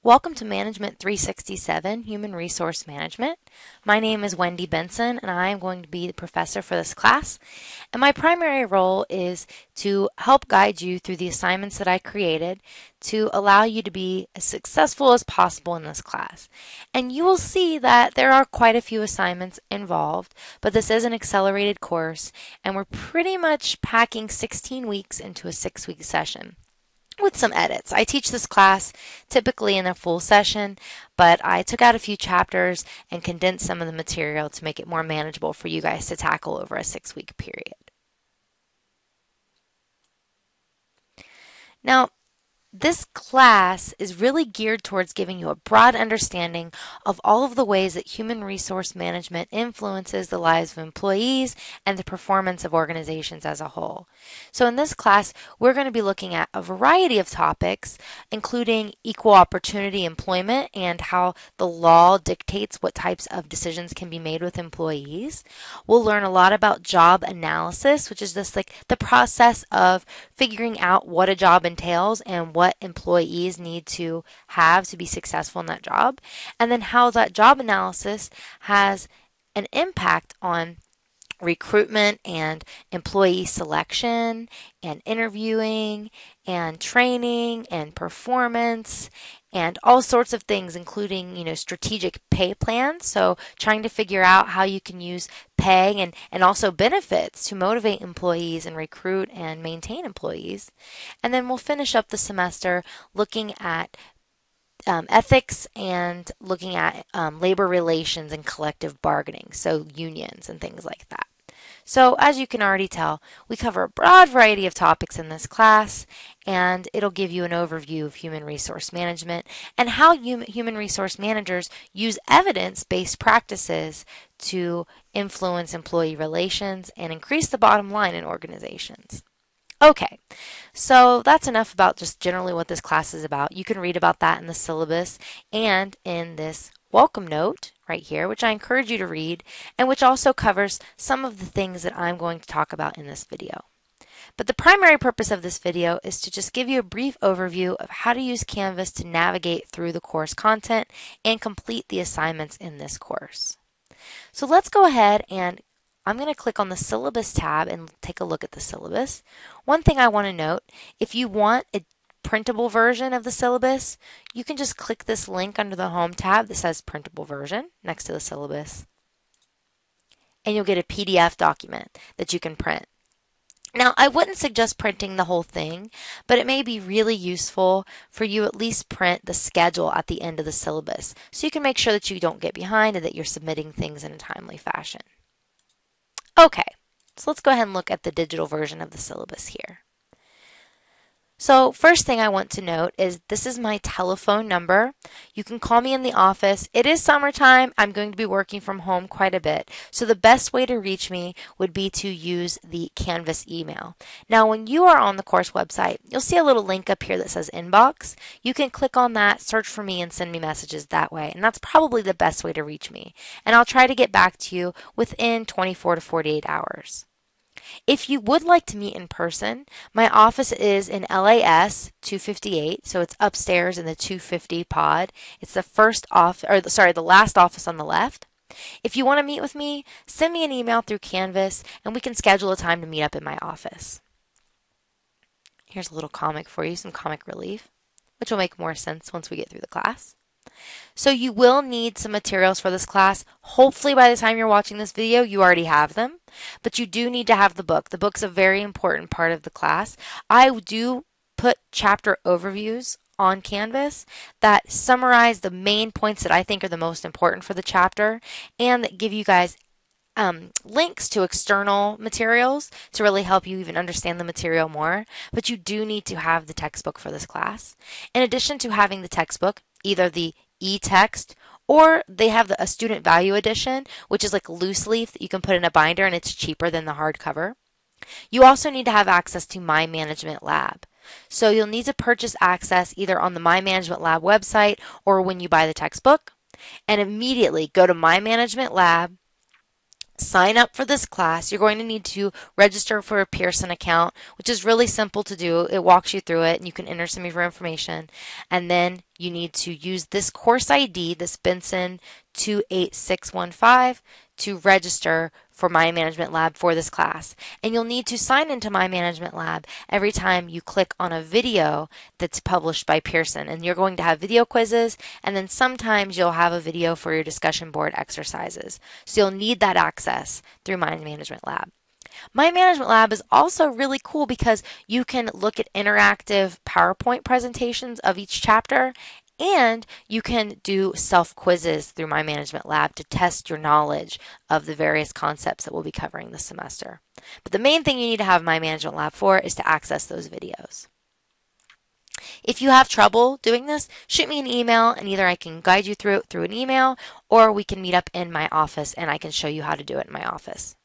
Welcome to Management 367, Human Resource Management. My name is Wendy Benson, and I am going to be the professor for this class. And my primary role is to help guide you through the assignments that I created to allow you to be as successful as possible in this class. And you will see that there are quite a few assignments involved, but this is an accelerated course, and we're pretty much packing 16 weeks into a 6-week session, with some edits. I teach this class typically in a full session, but I took out a few chapters and condensed some of the material to make it more manageable for you guys to tackle over a 6-week period. Now, this class is really geared towards giving you a broad understanding of all of the ways that human resource management influences the lives of employees and the performance of organizations as a whole. So in this class, we're going to be looking at a variety of topics, including equal opportunity employment and how the law dictates what types of decisions can be made with employees. We'll learn a lot about job analysis, which is just like the process of figuring out what a job entails and what employees need to have to be successful in that job, and then how that job analysis has an impact on recruitment and employee selection and interviewing and training and performance and all sorts of things, including, strategic pay plans. So trying to figure out how you can use pay and also benefits to motivate employees and recruit and maintain employees. And then we'll finish up the semester looking at ethics and looking at labor relations and collective bargaining, so unions and things like that. So as you can already tell, we cover a broad variety of topics in this class, and it'll give you an overview of human resource management and how human resource managers use evidence-based practices to influence employee relations and increase the bottom line in organizations. Okay, so that's enough about just generally what this class is about. You can read about that in the syllabus and in this welcome note right here, which I encourage you to read, and which also covers some of the things that I'm going to talk about in this video. But the primary purpose of this video is to just give you a brief overview of how to use Canvas to navigate through the course content and complete the assignments in this course. So let's go ahead and I'm going to click on the syllabus tab and take a look at the syllabus. One thing I want to note, if you want a printable version of the syllabus, you can just click this link under the Home tab that says Printable Version next to the syllabus, and you'll get a PDF document that you can print. Now, I wouldn't suggest printing the whole thing, but it may be really useful for you at least print the schedule at the end of the syllabus so you can make sure that you don't get behind and that you're submitting things in a timely fashion. Okay, so let's go ahead and look at the digital version of the syllabus here. So first thing I want to note is this is my telephone number. You can call me in the office. It is summertime. I'm going to be working from home quite a bit. So the best way to reach me would be to use the Canvas email. Now when you are on the course website, you'll see a little link up here that says Inbox. You can click on that, search for me, and send me messages that way. And that's probably the best way to reach me. And I'll try to get back to you within 24 to 48 hours. If you would like to meet in person, my office is in LAS 258, so it's upstairs in the 250 pod. It's the the last office on the left. If you want to meet with me, send me an email through Canvas and we can schedule a time to meet up in my office. Here's a little comic for you, some comic relief, which will make more sense once we get through the class. So you will need some materials for this class. Hopefully by the time you're watching this video, you already have them, but you do need to have the book. The book's a very important part of the class. I do put chapter overviews on Canvas that summarize the main points that I think are the most important for the chapter and that give you guys links to external materials to really help you even understand the material more, but you do need to have the textbook for this class. In addition to having the textbook, either the e-text or they have a student value edition, which is like a loose leaf that you can put in a binder and it's cheaper than the hardcover. You also need to have access to My Management Lab. So you'll need to purchase access either on the My Management Lab website or when you buy the textbook, and immediately go to My Management Lab, sign up for this class, you're going to need to register for a Pearson account, which is really simple to do. It walks you through it and you can enter some of your information. And then you need to use this course ID, this Benson 28615, to register for My Management Lab for this class. And you'll need to sign into My Management Lab every time you click on a video that's published by Pearson. And you're going to have video quizzes, and then sometimes you'll have a video for your discussion board exercises. So you'll need that access through My Management Lab. My Management Lab is also really cool because you can look at interactive PowerPoint presentations of each chapter, and you can do self-quizzes through My Management Lab to test your knowledge of the various concepts that we'll be covering this semester. But the main thing you need to have My Management Lab for is to access those videos. If you have trouble doing this, shoot me an email and either I can guide you through it through an email, or we can meet up in my office and I can show you how to do it in my office.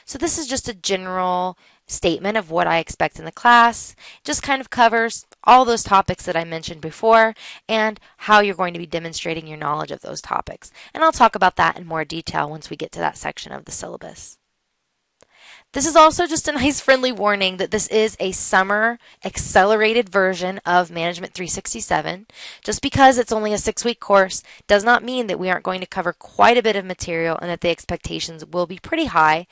So this is just a general statement of what I expect in the class. It just kind of covers all those topics that I mentioned before and how you're going to be demonstrating your knowledge of those topics. And I'll talk about that in more detail once we get to that section of the syllabus. This is also just a nice friendly warning that this is a summer accelerated version of Management 367. Just because it's only a 6-week course does not mean that we aren't going to cover quite a bit of material and that the expectations will be pretty high.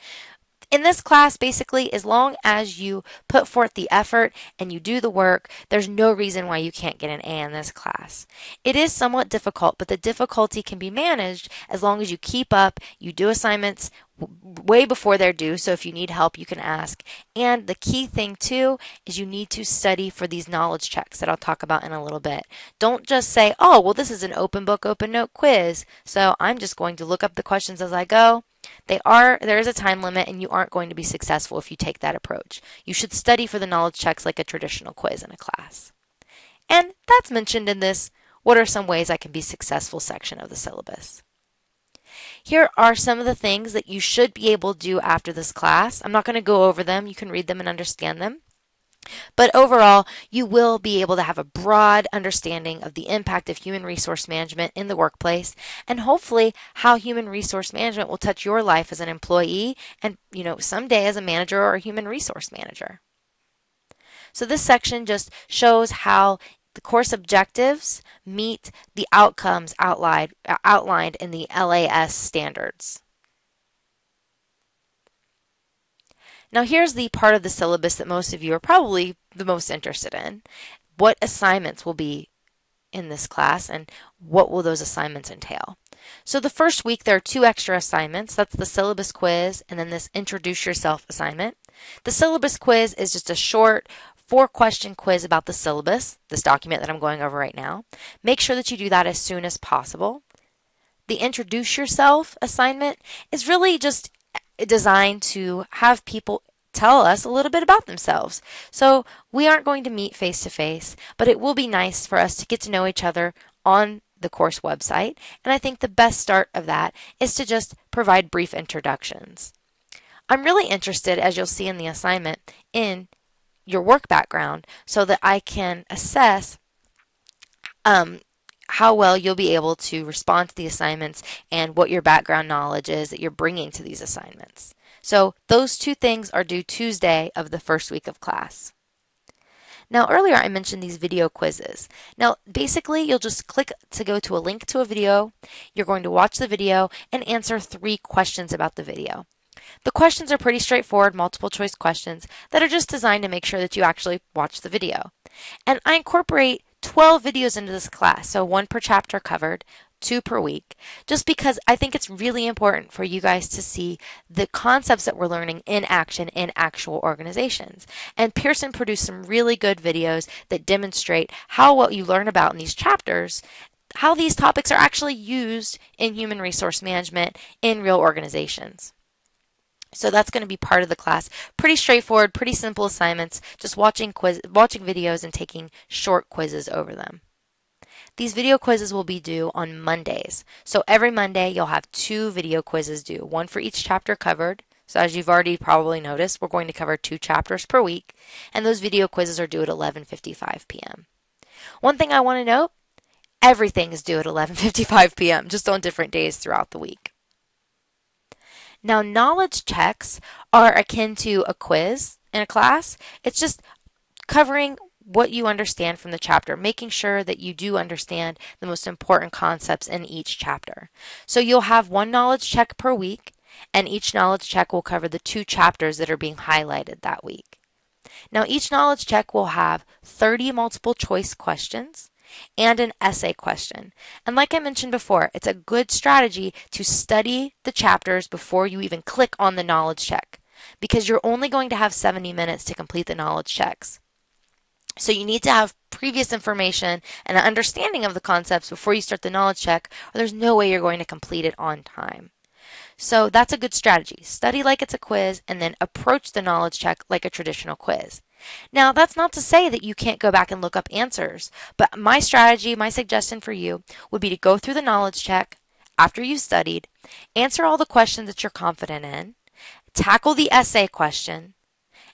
In this class, basically, as long as you put forth the effort and you do the work, there's no reason why you can't get an A in this class. It is somewhat difficult, but the difficulty can be managed as long as you keep up, you do assignments way before they're due, so if you need help, you can ask. And the key thing, too, is you need to study for these knowledge checks that I'll talk about in a little bit. Don't just say, oh, well, this is an open book, open note quiz, so I'm just going to look up the questions as I go. There is a time limit, and you aren't going to be successful if you take that approach. You should study for the knowledge checks like a traditional quiz in a class. And that's mentioned in this What Are Some Ways I Can Be Successful section of the syllabus. Here are some of the things that you should be able to do after this class. I'm not going to go over them. You can read them and understand them. But overall, you will be able to have a broad understanding of the impact of human resource management in the workplace, and hopefully how human resource management will touch your life as an employee and, someday as a manager or a human resource manager. So this section just shows how the course objectives meet the outcomes outlined in the LAS standards. Now here's the part of the syllabus that most of you are probably the most interested in. What assignments will be in this class and what will those assignments entail? So the first week there are 2 extra assignments. That's the syllabus quiz and then this introduce yourself assignment. The syllabus quiz is just a short 4-question quiz about the syllabus, this document that I'm going over right now. Make sure that you do that as soon as possible. The introduce yourself assignment is really just designed to have people tell us a little bit about themselves. So we aren't going to meet face to face, but it will be nice for us to get to know each other on the course website. And I think the best start of that is to just provide brief introductions. I'm really interested, as you'll see in the assignment, in your work background so that I can assess how well you'll be able to respond to the assignments and what your background knowledge is that you're bringing to these assignments. So those 2 things are due Tuesday of the first week of class. Now earlier I mentioned these video quizzes. Now basically you'll just click to go to a link to a video. You're going to watch the video and answer 3 questions about the video. The questions are pretty straightforward, multiple choice questions that are just designed to make sure that you actually watch the video. And I incorporate 12 videos into this class, so 1 per chapter covered, 2 per week, just because I think it's really important for you guys to see the concepts that we're learning in action in actual organizations. And Pearson produced some really good videos that demonstrate how what you learn about in these chapters, how these topics are actually used in human resource management in real organizations. So that's going to be part of the class. Pretty straightforward, pretty simple assignments, just watching videos and taking short quizzes over them. These video quizzes will be due on Mondays. So every Monday you'll have 2 video quizzes due, 1 for each chapter covered. So as you've already probably noticed, we're going to cover 2 chapters per week, and those video quizzes are due at 11:55 p.m. One thing I want to note, everything is due at 11:55 p.m., just on different days throughout the week. Now, knowledge checks are akin to a quiz in a class. It's just covering what you understand from the chapter, making sure that you do understand the most important concepts in each chapter. So you'll have one knowledge check per week, and each knowledge check will cover the 2 chapters that are being highlighted that week. Now, each knowledge check will have 30 multiple choice questions and an essay question. And like I mentioned before, it's a good strategy to study the chapters before you even click on the knowledge check, because you're only going to have 70 minutes to complete the knowledge checks. So you need to have previous information and an understanding of the concepts before you start the knowledge check, or there's no way you're going to complete it on time. So that's a good strategy. Study like it's a quiz and then approach the knowledge check like a traditional quiz. Now, that's not to say that you can't go back and look up answers, but my strategy, my suggestion for you would be to go through the knowledge check after you've studied, answer all the questions that you're confident in, tackle the essay question,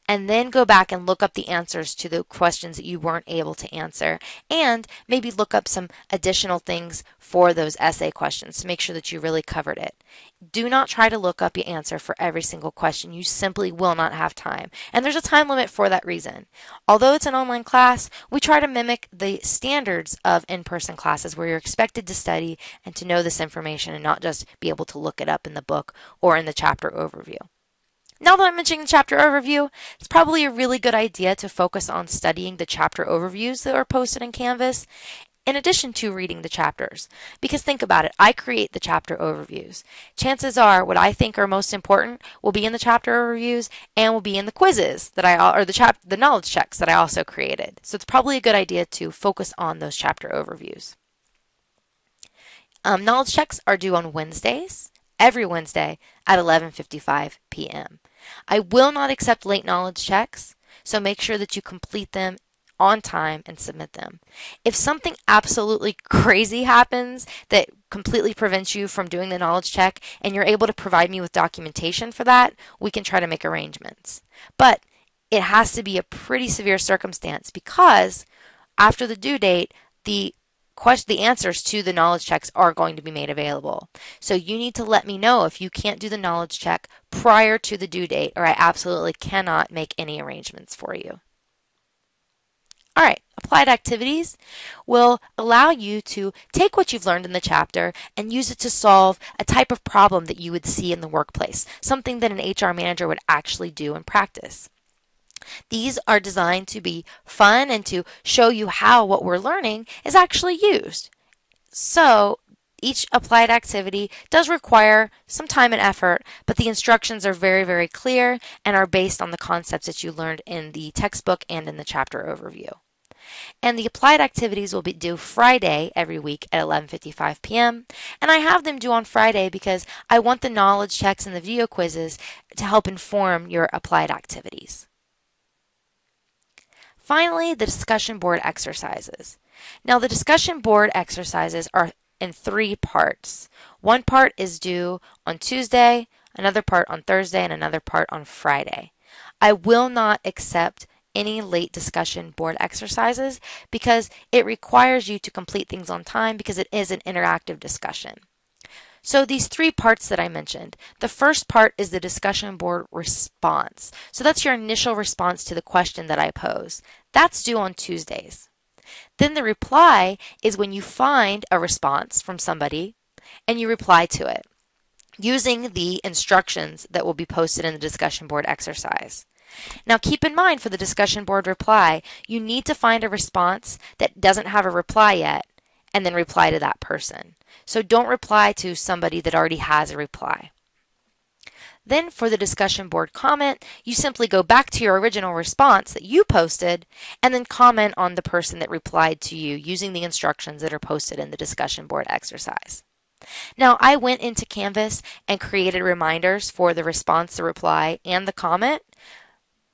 and then go back and look up the answers to the questions that you weren't able to answer, and maybe look up some additional things for those essay questions to make sure that you really covered it. Do not try to look up your answer for every single question. You simply will not have time. And there's a time limit for that reason. Although it's an online class, we try to mimic the standards of in-person classes where you're expected to study and to know this information and not just be able to look it up in the book or in the chapter overview. Now that I'm mentioning the chapter overview, it's probably a really good idea to focus on studying the chapter overviews that are posted in Canvas in addition to reading the chapters. Because think about it, I create the chapter overviews. Chances are what I think are most important will be in the chapter overviews and will be in the quizzes that the knowledge checks that I also created. So it's probably a good idea to focus on those chapter overviews. Knowledge checks are due on Wednesdays, every Wednesday at 11:55 p.m. I will not accept late knowledge checks, so make sure that you complete them on time and submit them. If something absolutely crazy happens that completely prevents you from doing the knowledge check and you're able to provide me with documentation for that, we can try to make arrangements. But it has to be a pretty severe circumstance, because after the due date, the answers to the knowledge checks are going to be made available. So you need to let me know if you can't do the knowledge check prior to the due date, or I absolutely cannot make any arrangements for you. All right, applied activities will allow you to take what you've learned in the chapter and use it to solve a type of problem that you would see in the workplace, something that an HR manager would actually do in practice. These are designed to be fun and to show you how what we're learning is actually used. So each applied activity does require some time and effort, but the instructions are very, very clear and are based on the concepts that you learned in the textbook and in the chapter overview. And the applied activities will be due Friday every week at 11:55 p.m. And I have them due on Friday because I want the knowledge checks and the video quizzes to help inform your applied activities. Finally, the discussion board exercises. Now, the discussion board exercises are in 3 parts. One part is due on Tuesday, another part on Thursday, and another part on Friday. I will not accept any late discussion board exercises because it requires you to complete things on time because it is an interactive discussion. So these 3 parts that I mentioned, the first part is the discussion board response. So that's your initial response to the question that I pose. That's due on Tuesdays. Then the reply is when you find a response from somebody and you reply to it using the instructions that will be posted in the discussion board exercise. Now keep in mind, for the discussion board reply, you need to find a response that doesn't have a reply yet and then reply to that person. So don't reply to somebody that already has a reply. Then for the discussion board comment, you simply go back to your original response that you posted and then comment on the person that replied to you using the instructions that are posted in the discussion board exercise. Now, I went into Canvas and created reminders for the response, the reply, and the comment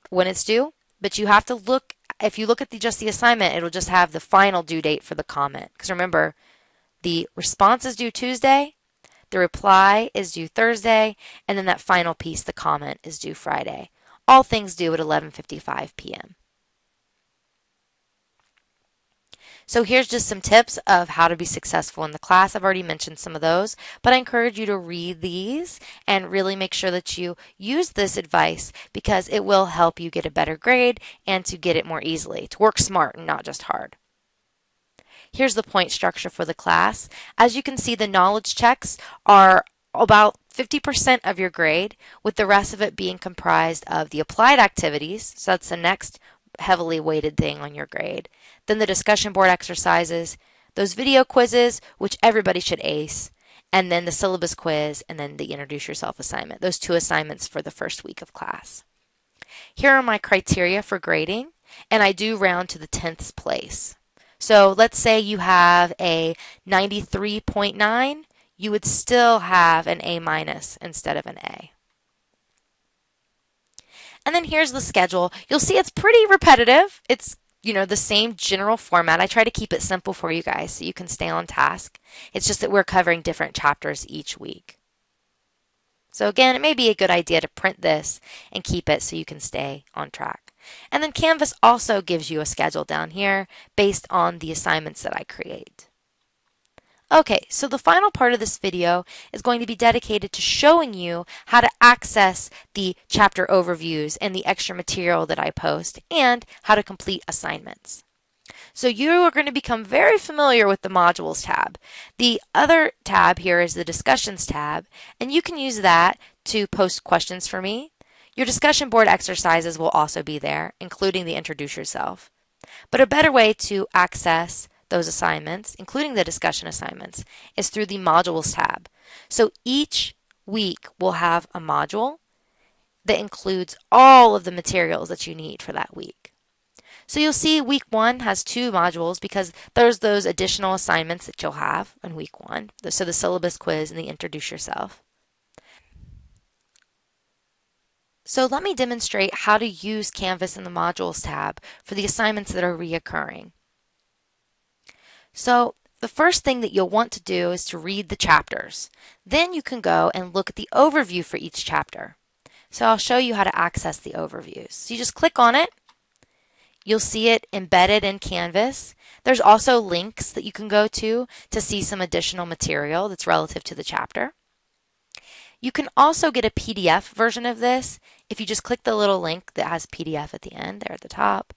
when it's due, but you have to look, if you look at just the assignment, it'll just have the final due date for the comment. Because remember, the response is due Tuesday, the reply is due Thursday, and then that final piece, the comment, is due Friday. All things due at 11:55 p.m. So here's just some tips of how to be successful in the class. I've already mentioned some of those, but I encourage you to read these and really make sure that you use this advice because it will help you get a better grade and to get it more easily, to work smart and not just hard. Here's the point structure for the class. As you can see, the knowledge checks are about 50% of your grade, with the rest of it being comprised of the applied activities. So that's the next heavily weighted thing on your grade. Then the discussion board exercises, those video quizzes, which everybody should ace, and then the syllabus quiz, and then the introduce yourself assignment. Those 2 assignments for the first week of class. Here are my criteria for grading, and I do round to the 10th place. So let's say you have a 93.9, you would still have an A minus instead of an A. And then here's the schedule. You'll see it's pretty repetitive. It's the same general format. I try to keep it simple for you guys so you can stay on task. It's just that we're covering different chapters each week. So again, it may be a good idea to print this and keep it so you can stay on track. And then Canvas also gives you a schedule down here based on the assignments that I create. Okay, so the final part of this video is going to be dedicated to showing you how to access the chapter overviews and the extra material that I post and how to complete assignments. So you are going to become very familiar with the Modules tab. The other tab here is the Discussions tab, and you can use that to post questions for me. Your discussion board exercises will also be there, including the Introduce Yourself. But a better way to access those assignments, including the discussion assignments, is through the Modules tab. So each week we'll have a module that includes all of the materials that you need for that week. So you'll see week 1 has 2 modules because there's those additional assignments that you'll have in week 1. So the syllabus quiz and the Introduce Yourself. So let me demonstrate how to use Canvas in the Modules tab for the assignments that are reoccurring. So the first thing that you'll want to do is to read the chapters. Then you can go and look at the overview for each chapter. So I'll show you how to access the overviews. So you just click on it. You'll see it embedded in Canvas. There's also links that you can go to see some additional material that's relative to the chapter. You can also get a PDF version of this if you just click the little link that has PDF at the end there at the top.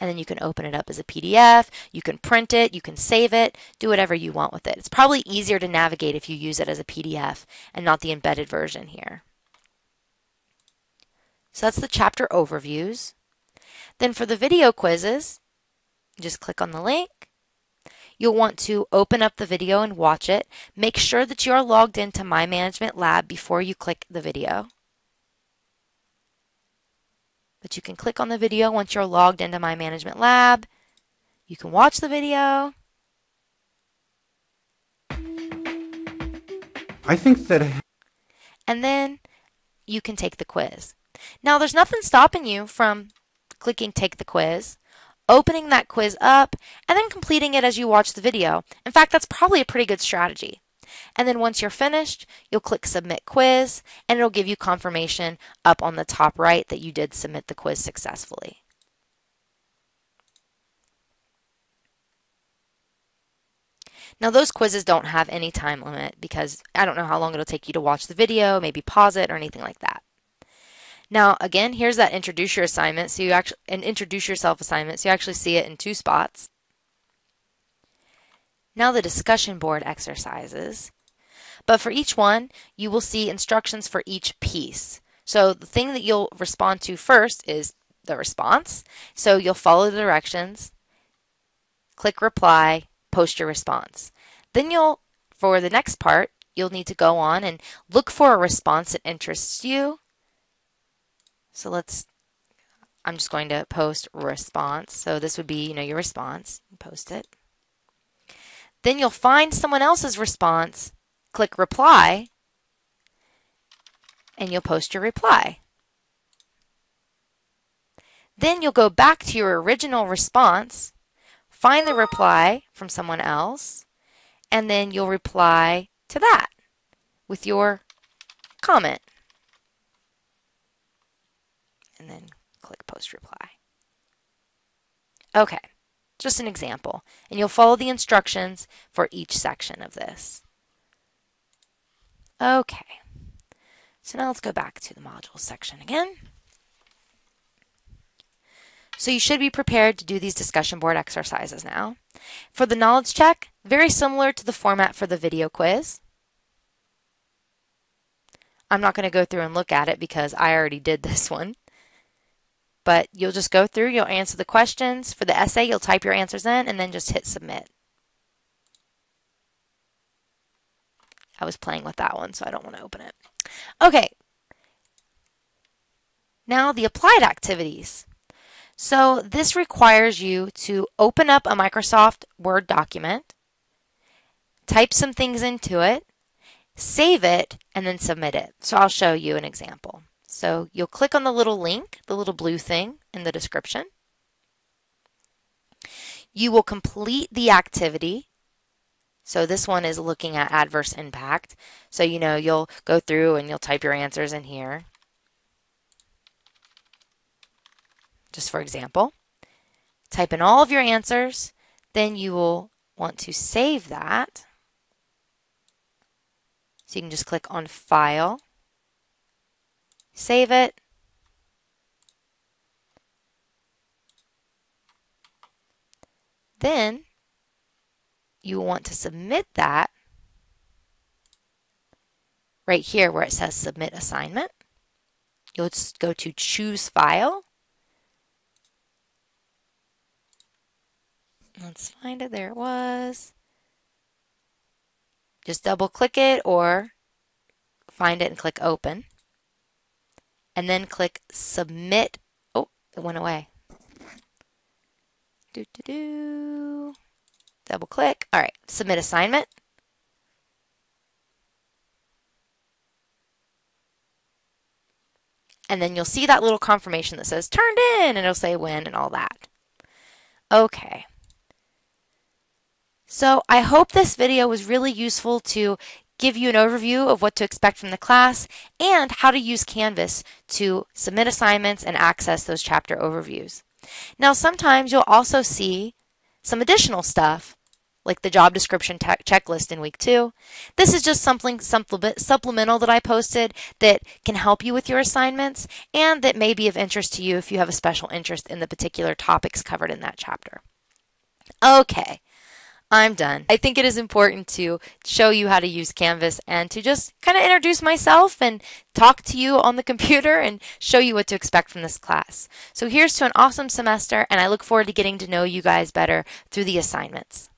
And then you can open it up as a PDF, you can print it, you can save it, do whatever you want with it. It's probably easier to navigate if you use it as a PDF and not the embedded version here. So that's the chapter overviews. Then for the video quizzes, just click on the link. You'll want to open up the video and watch it. Make sure that you are logged into My Management Lab before you click the video. But you can click on the video once you're logged into My Management Lab. You can watch the video. I think that... And then you can take the quiz. Now there's nothing stopping you from clicking Take the Quiz, opening that quiz up, and then completing it as you watch the video. In fact, that's probably a pretty good strategy. And then once you're finished, you'll click Submit Quiz, and it'll give you confirmation up on the top right that you did submit the quiz successfully. Now those quizzes don't have any time limit because I don't know how long it'll take you to watch the video, maybe pause it or anything like that. Now again, here's that Introduce Your assignment, so you actually Introduce Yourself assignment, so you actually see it in 2 spots. Now the discussion board exercises. But for each one, you will see instructions for each piece. So the thing that you'll respond to first is the response. So you'll follow the directions, click reply, post your response. Then for the next part, you'll need to go on and look for a response that interests you. So I'm just going to post response. So this would be, your response. Post it. Then you'll find someone else's response, click reply, and you'll post your reply. Then you'll go back to your original response, find the reply from someone else, and then you'll reply to that with your comment. And then click post reply. Okay. Just an example. And you'll follow the instructions for each section of this. Okay. So now let's go back to the modules section again. So you should be prepared to do these discussion board exercises now. For the knowledge check, very similar to the format for the video quiz. I'm not going to go through and look at it because I already did this one. But you'll just go through, you'll answer the questions. For the essay, you'll type your answers in and then just hit submit. I was playing with that one, so I don't want to open it. Okay. Now the applied activities. So this requires you to open up a Microsoft Word document, type some things into it, save it, and then submit it. So I'll show you an example. So you'll click on the little link, the little blue thing in the description. You will complete the activity. So this one is looking at adverse impact. So you'll go through and you'll type your answers in here. Just for example, type in all of your answers, then you will want to save that. So you can just click on File, save it, then you want to submit that right here where it says Submit Assignment. You'll just go to Choose File. Let's find it. There it was. Just double click it or find it and click Open. And then click Submit. Oh, it went away. Double click. All right, Submit Assignment. And then you'll see that little confirmation that says turned in, and it'll say when and all that. Okay. So I hope this video was really useful to give you an overview of what to expect from the class and how to use Canvas to submit assignments and access those chapter overviews. Now sometimes you'll also see some additional stuff like the job description checklist in week 2. This is just something supplemental that I posted that can help you with your assignments and that may be of interest to you if you have a special interest in the particular topics covered in that chapter. Okay. I'm done. I think it is important to show you how to use Canvas and to just kind of introduce myself and talk to you on the computer and show you what to expect from this class. So here's to an awesome semester, and I look forward to getting to know you guys better through the assignments.